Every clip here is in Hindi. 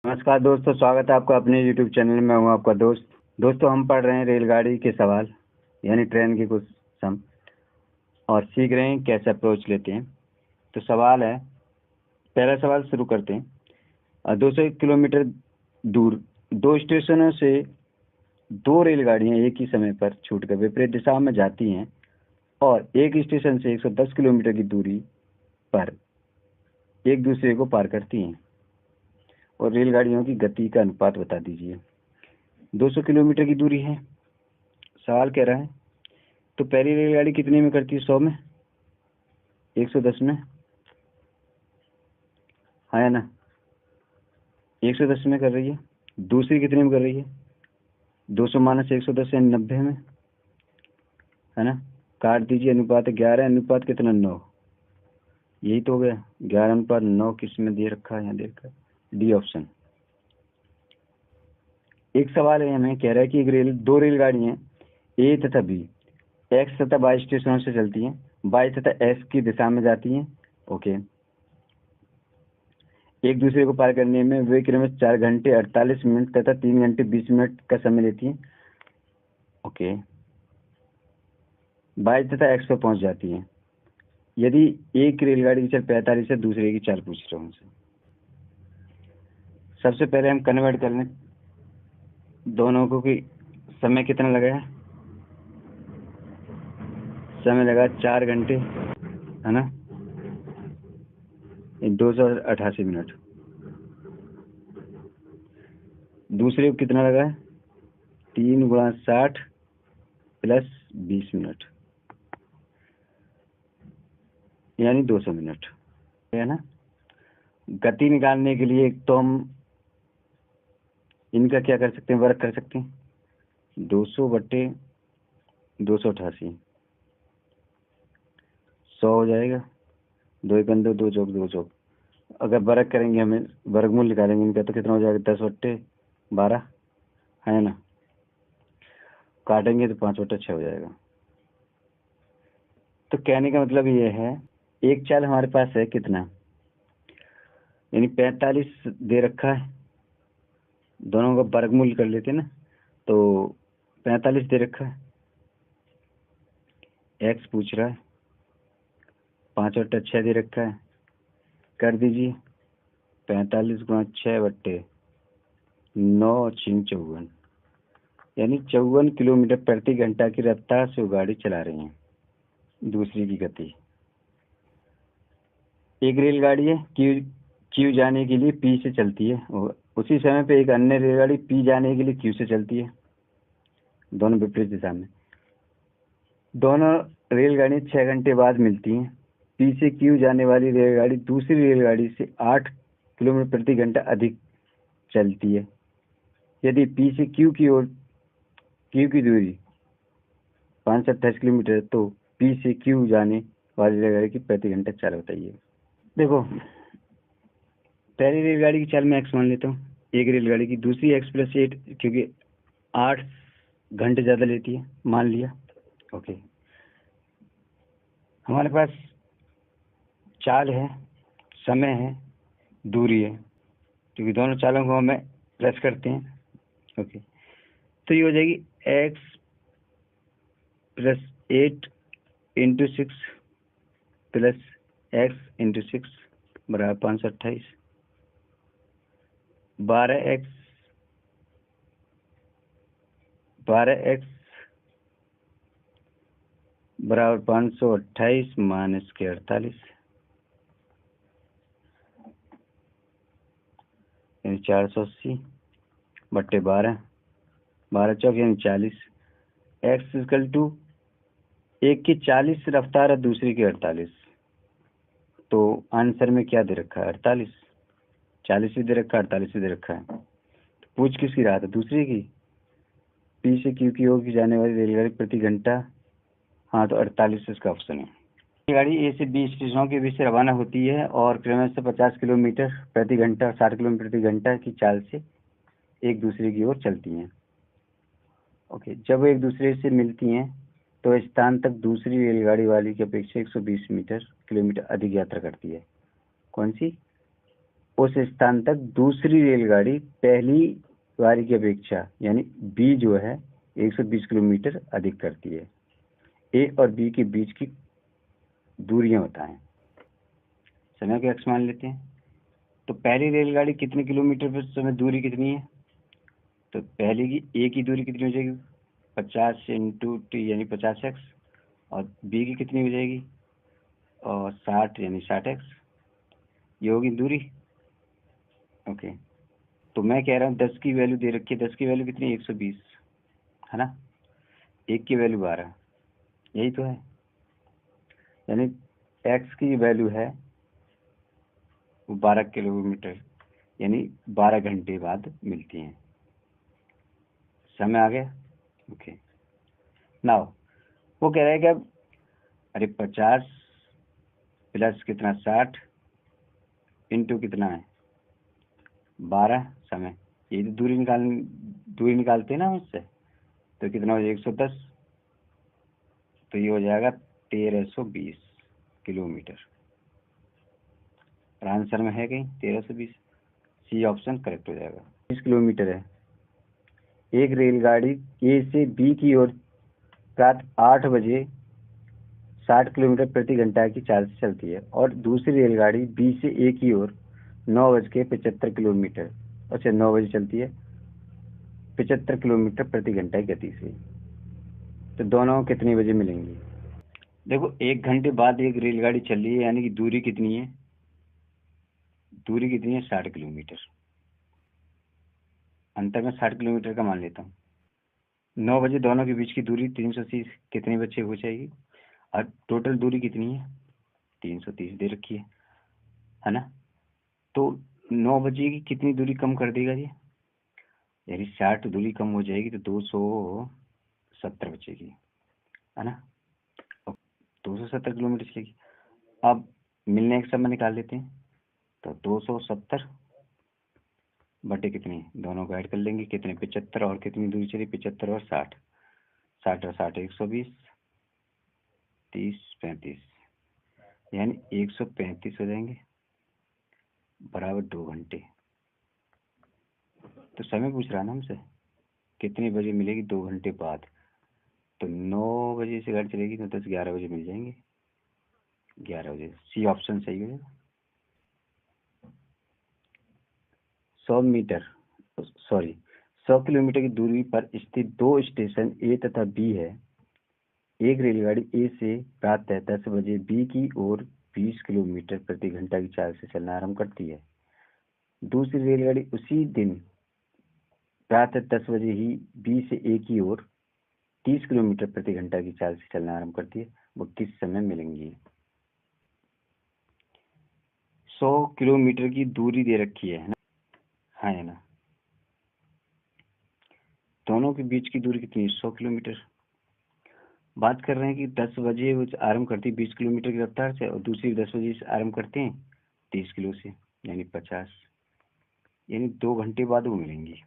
नमस्कार दोस्तों, स्वागत है आपका अपने YouTube चैनल में। हूँ आपका दोस्त। दोस्तों, हम पढ़ रहे हैं रेलगाड़ी के सवाल यानी ट्रेन के कुछ सम और सीख रहे हैं कैसे अप्रोच लेते हैं। तो सवाल है, पहला सवाल शुरू करते हैं। 200 किलोमीटर दूर दो स्टेशनों से दो रेलगाड़ियां एक ही समय पर छूटकर विपरीत दिशा में जाती हैं और एक स्टेशन से 110 किलोमीटर की दूरी पर एक दूसरे को पार करती हैं और रेलगाड़ियों की गति का अनुपात बता दीजिए। 200 किलोमीटर की दूरी है, सवाल कह रहा है तो पहली रेलगाड़ी कितने में करती है? 100 में, 110 में, हाँ या ना? 110 में कर रही है। दूसरी कितने में कर रही है? 200 माइनस 110 यानी 90 में, है ना? काट दीजिए। अनुपात 11, अनुपात कितना? 9। यही तो हो गया। 11:9 किस में दे रखा है? यहाँ दे रखा है, डी ऑप्शन। एक सवाल है, हमें कह रहा है कि दो रेलगाड़ियां ए तथा बी एक्स तथा वाई स्टेशनों से चलती हैं, वाई तथा एक्स की दिशा में जाती हैं। ओके। एक दूसरे को पार करने में वे क्रमशः 4 घंटे 48 मिनट तथा 3 घंटे 20 मिनट का समय लेती हैं। ओके। वाई तथा एक्स पर पहुंच जाती हैं। यदि एक रेलगाड़ी की चल 45 है, दूसरे की चाल पूछ रहा हूँ उनसे। सबसे पहले हम कन्वर्ट कर लें दोनों को कि समय कितना लगा है। समय लगा 4 घंटे, है ना? 288 मिनट। दूसरे को कितना लगा है? 3 × 60 प्लस 20 मिनट यानी 200 मिनट, है ना? गति निकालने के लिए तो हम इनका क्या कर सकते हैं, वर्क कर सकते हैं। 200/288 100 हो जाएगा। 2 × 2 2 चौक 2 चौक। अगर वर्क करेंगे, हमें वर्गमूल निकालेंगे इनका, तो कितना हो जाएगा? 10/12, है ना? काटेंगे तो 5/6 हो जाएगा। तो कहने का मतलब ये है, एक चाल हमारे पास है कितना, यानी 45 दे रखा है। दोनों का वर्गमूल कर लेते हैं ना, तो 45 दे रखा है। एक्स पूछ रहा है, 5/6 दे रखा है। कर दीजिए। 45 × 6/9 54, यानी 54 किलोमीटर प्रति घंटा की रफ्तार से वो गाड़ी चला रही हैं। दूसरी की गति, एक रेलगाड़ी है क्यू जाने के लिए पी से चलती है और उसी समय पे एक अन्य रेलगाड़ी पी जाने के लिए क्यू से चलती है, दोनों विपरीत दिशा में। दोनों रेलगाड़ी 6 घंटे बाद मिलती हैं। पी से क्यू जाने वाली रेलगाड़ी दूसरी रेलगाड़ी से 8 किलोमीटर प्रति घंटा अधिक चलती है। यदि पी से क्यू की दूरी 528 किलोमीटर, तो पी से क्यू जाने वाली रेलगाड़ी की प्रति घंटा चाल बताइए। देखो, पहली रेलगाड़ी की चाल मैं एक्स मान लेता हूँ, एक रेलगाड़ी की। दूसरी एक्स+8, क्योंकि 8 घंटे ज़्यादा लेती है, मान लिया। ओके। हमारे पास चाल है, समय है, दूरी है, क्योंकि दोनों चालों को हमें प्लस करते हैं। ओके। तो ये हो जाएगी x+8 × 6 प्लस x × 6 बराबर 528। 12x बराबर 528 माइनस के 48, यानी 480/12, 12 चौक यानी 40। x = एक की 40 रफ्तार है, दूसरी की 48। तो आंसर में क्या दे रखा है? 48। 40 भी दे रखा है, 48 भी दे रखा है। तो पूछ किसकी रहा था? दूसरी की। पी से क्यू की ओर की जाने वाली रेलगाड़ी प्रति घंटा, हाँ, तो 48 इसका ऑप्शन है। रेलगाड़ी ए से बी स्टेशनों के बीच से रवाना होती है और क्रमशः 50 किलोमीटर प्रति घंटा और 60 किलोमीटर प्रति घंटा की चाल से एक दूसरे की ओर चलती हैं। ओके। जब एक दूसरे से मिलती हैं तो स्थान तक दूसरी रेलगाड़ी वाली की अपेक्षा 120 किलोमीटर अधिक यात्रा करती है। कौन सी? उस स्थान तक दूसरी रेलगाड़ी पहली बारी की अपेक्षा यानी बी जो है 120 किलोमीटर अधिक करती है। ए और बी के बीच की दूरियां बताएं। समय को एक्स मान लेते हैं। तो पहली रेलगाड़ी कितने किलोमीटर पर समय दूरी कितनी है? तो पहले की ए की दूरी कितनी हो जाएगी? 50 इंटू टी यानी 50x। और बी की कितनी हो जाएगी? और 60 यानी 60x। ये होगी दूरी। ओके, तो मैं कह रहा हूँ 10 की वैल्यू दे रखी है। 10 की वैल्यू कितनी? 120 है ना। 1 की वैल्यू 12, यही तो है। यानी x की वैल्यू है 12 किलोमीटर, यानी 12 घंटे बाद मिलती हैं। समय आ गया। ओके, नाउ वो कह रहा है कि अब अरे 50 प्लस कितना 60 इंटू कितना है 12 समय। ये तो दूरी निकालते हैं ना मुझसे। तो कितना हो जाएगा 110। तो ये हो जाएगा 1320 किलोमीटर। आंसर में है कहीं 1320? सी ऑप्शन करेक्ट हो जाएगा। 20 किलोमीटर है। एक रेलगाड़ी ए से बी की ओर प्रातः 8 बजे 60 किलोमीटर प्रति घंटा की चाल से चलती है और दूसरी रेलगाड़ी बी से ए की ओर 9:75 किलोमीटर, अच्छा 9 बजे चलती है 75 किलोमीटर प्रति घंटा की गति से। तो दोनों कितने बजे मिलेंगी? देखो 1 घंटे बाद एक रेलगाड़ी चल रही है, यानी कि दूरी कितनी है? दूरी कितनी है? 60 किलोमीटर। अंतर में 60 किलोमीटर का मान लेता हूँ। 9 बजे दोनों के बीच की दूरी 330 कितने बच्चे हो जाएगी? और टोटल दूरी कितनी है? 330 दे रखी है ना। तो 9 बजे की कितनी दूरी कम कर देगा ये? यानी 60 दूरी कम हो जाएगी तो 270 बचेगी, है ना। 270 किलोमीटर चलेगी। अब मिलने का समय निकाल लेते हैं। तो 270 बटे कितनी, दोनों को ऐड कर लेंगे कितने 75, और कितनी दूरी चली 75 और 60, 60 और 60 120, 30 35, यानी 135 हो जाएंगे बराबर 2 घंटे। तो समय पूछ रहा है ना हमसे कितने बजे मिलेगी 2 घंटे बाद। तो 9 बजे से गाड़ी चलेगी तो 10-11 बजे मिल जाएंगे। 11 बजे सी ऑप्शन सही है। 100 किलोमीटर की दूरी पर स्थित 2 स्टेशन ए तथा बी है। एक रेलगाड़ी ए से प्रातः 10 बजे बी की ओर 20 किलोमीटर प्रति घंटा की चाल से चलना आरंभ करती है। दूसरी रेलगाड़ी उसी दिन प्रातः 10 बजे ही बी से ए की ओर 30 किलोमीटर प्रति घंटा की चाल से चलना आरंभ करती है। वो किस समय मिलेंगी? 100 किलोमीटर की दूरी दे रखी है ना। हाँ है ना। दोनों के बीच की दूरी कितनी है? 100 किलोमीटर। बात कर रहे हैं कि 10 बजे वो आरंभ करती है 20 किलोमीटर की रफ्तार से और दूसरी 10 बजे से आरंभ करते हैं 30 किलो से, यानी 50, यानी 2 घंटे बाद वो मिलेंगी।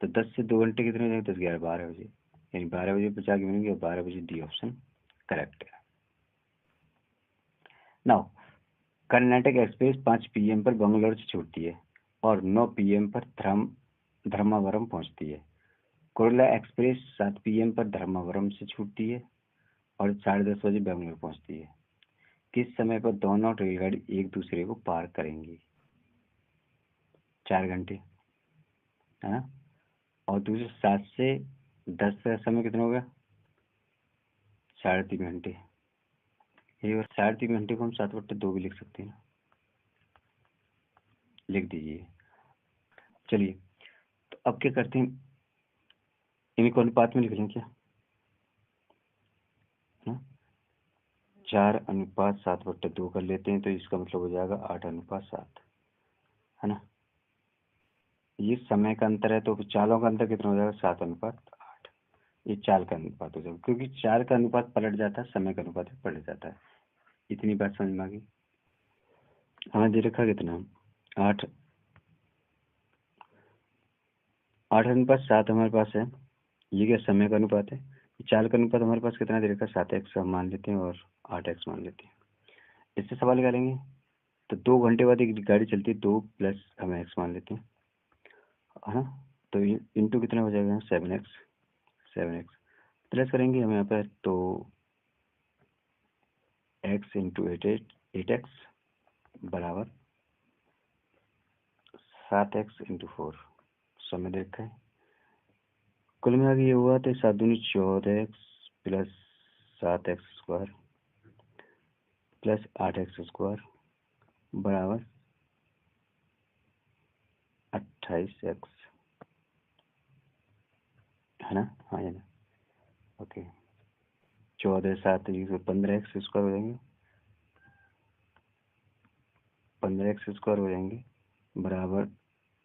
तो 10 से 2 घंटे कितने हो जाएंगे? 10 11 12 बजे, यानी 12 बजे पहुंचा के मिलेंगे और 12 बजे डी ऑप्शन करेक्ट है। नाउ कर्नाटक एक्सप्रेस 5 PM पर बंगलौर से छूटती है और 9 PM पर धर्मावरम पहुंचती है। कुर्ला एक्सप्रेस 7 PM पर धर्मावरम से छूटती है और 10:30 बजे बेंगलुरु पहुंचती है। किस समय पर दोनों रेलगाड़ी एक दूसरे को पार करेंगी? 4 घंटे, है ना। और दूसरे 7 से 10 का समय कितना होगा? 3.5 घंटे। ये 3.5 घंटे को हम 7/2 भी लिख सकते हैं ना। लिख दीजिए। चलिए, तो अब क्या करते हैं, इनको अनुपात में लिख लें क्या? 4:7/2 कर लेते हैं तो इसका मतलब हो जाएगा 8:7, है ना। ये समय का अंतर है तो चालों का अंतर कितना हो जाएगा? 7:8। ये चाल का अनुपात हो जाएगा, क्योंकि चाल का अनुपात पलट जाता है, समय का अनुपात भी पलट जाता है। इतनी बात समझ में आ गई। हमें दे रखा कितना? 8:7 हमारे पास है। ये क्या समय का अनुपात है। चाल का अनुपात हमारे पास कितना दे रखा है? 7x हम मान लेते हैं और 8x मान लेते हैं। इससे सवाल निकालेंगे तो 2 घंटे बाद एक गाड़ी चलती है, 2 प्लस हम एक्स मान लेते हैं, है ना। तो इंटू कितना हो जाएगा, 7x, 7x प्लस करेंगे हम यहाँ पर, तो x इंटू 8x बराबर 7x इंटू 4, समय दे रखा है। कुल मिला के ये हुआ तो 7 दूनी 14x plus 7x square plus 8x square बराबर 28x, है ना। हाँ है ना, ओके। 14 7 15x स्क्वायर हो जाएंगे, 15x स्क्वायर हो जाएंगे बराबर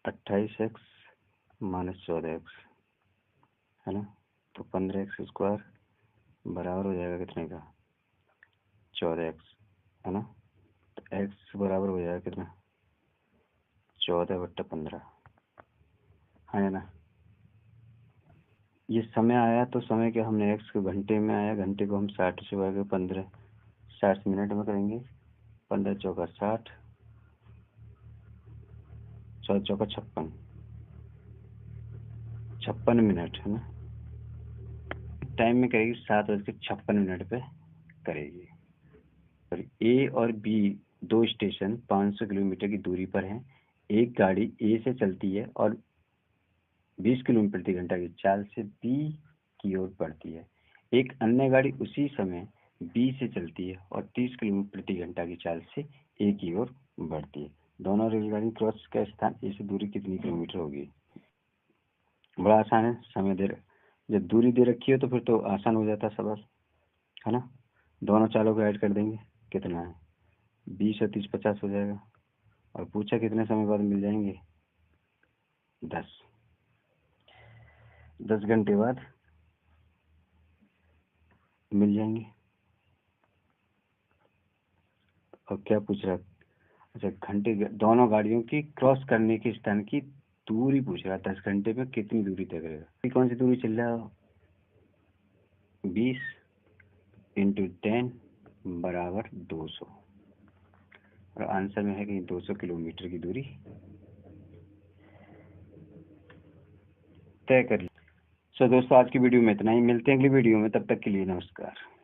28x माइनस 14x, है ना। तो 15x स्क्वायर बराबर हो जाएगा कितने का, 14x, है ना। तो x बराबर हो जाएगा कितना, 14/15, है ना। ये समय आया तो समय के हमने x को घंटे में आया, घंटे को हम 60 से भाग 15, 60 मिनट में करेंगे, 15 चौका 60, 14 चौका 56 मिनट, है ना। टाइम में करेगी 7:56 पे करेगी। और ए और बी दो स्टेशन 500 किलोमीटर की दूरी पर हैं। एक गाड़ी ए से चलती है और 20 किलोमीटर प्रति घंटा की चाल से बी की ओर बढ़ती है। एक अन्य गाड़ी उसी समय बी से चलती है और 30 किलोमीटर प्रति घंटा की चाल से ए की ओर बढ़ती है। दोनों रेलगाड़ी क्रॉस का स्थान ए से दूरी कितनी किलोमीटर होगी। बड़ा आसान है, समय दे, जब दूरी दे रखी हो तो फिर तो आसान हो जाता सवाल, है ना। दोनों चालों को ऐड कर देंगे, कितना है 20 और 30 50 हो जाएगा। और पूछा कितने समय बाद मिल जाएंगे, 10 घंटे बाद मिल जाएंगे। और क्या पूछ रहा, अच्छा घंटे, दोनों गाड़ियों की क्रॉस करने के स्थान की दूरी पूछ रहा, 10 घंटे में कितनी दूरी तय करेगा। कौन सी दूरी चल रहा है, 20 इंटू 10 बराबर 200, और आंसर में है कि 200 किलोमीटर की दूरी तय कर ली। सो दोस्तों आज की वीडियो में इतना ही, मिलते हैं अगली वीडियो में, तब तक के लिए नमस्कार।